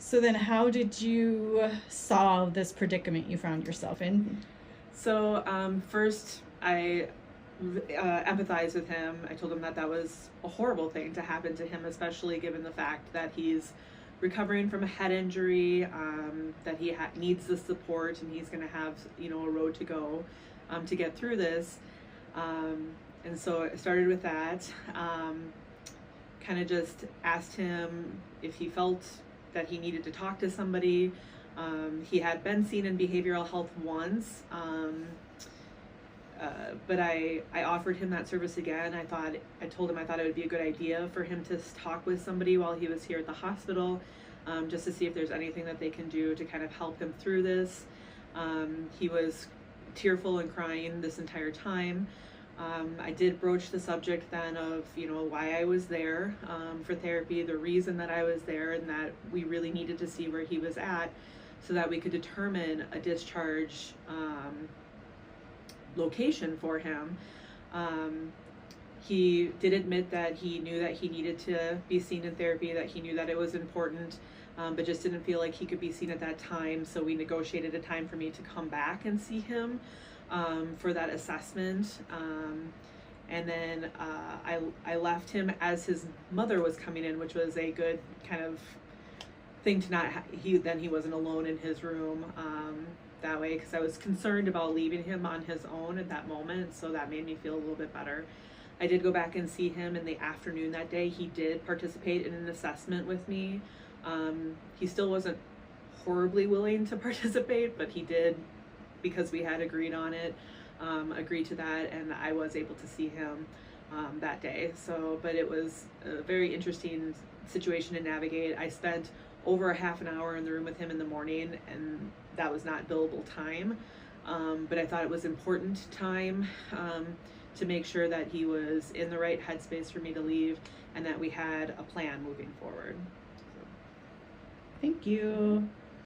So then how did you solve this predicament you found yourself in? So first, I empathized with him. I told him that that was a horrible thing to happen to him, especially given the fact that he's recovering from a head injury, that he needs the support, and he's going to have a road to go to get through this. Um, and so I started with that. Kind of just asked him if he felt that he needed to talk to somebody. He had been seen in behavioral health once, but I offered him that service again. I told him I thought it would be a good idea for him to talk with somebody while he was here at the hospital, just to see if there's anything that they can do to kind of help him through this. He was tearful and crying this entire time. I did broach the subject then of why I was there for therapy, the reason that I was there, and that we really needed to see where he was at so that we could determine a discharge location for him. He did admit that he knew that he needed to be seen in therapy, that he knew that it was important, but just didn't feel like he could be seen at that time. So we negotiated a time for me to come back and see him for that assessment. And then I left him as his mother was coming in, which was a good kind of thing to not he wasn't alone in his room that way, because I was concerned about leaving him on his own at that moment, so that made me feel a little bit better. I did go back and see him in the afternoon that day. He did participate in an assessment with me. He still wasn't horribly willing to participate, but he did, because we had agreed on it, agree to that, and I was able to see him that day. So, but it was a very interesting situation to navigate. I spent over a half an hour in the room with him in the morning, and that was not billable time, but I thought it was important time to make sure that he was in the right headspace for me to leave, and that we had a plan moving forward. So. Thank you.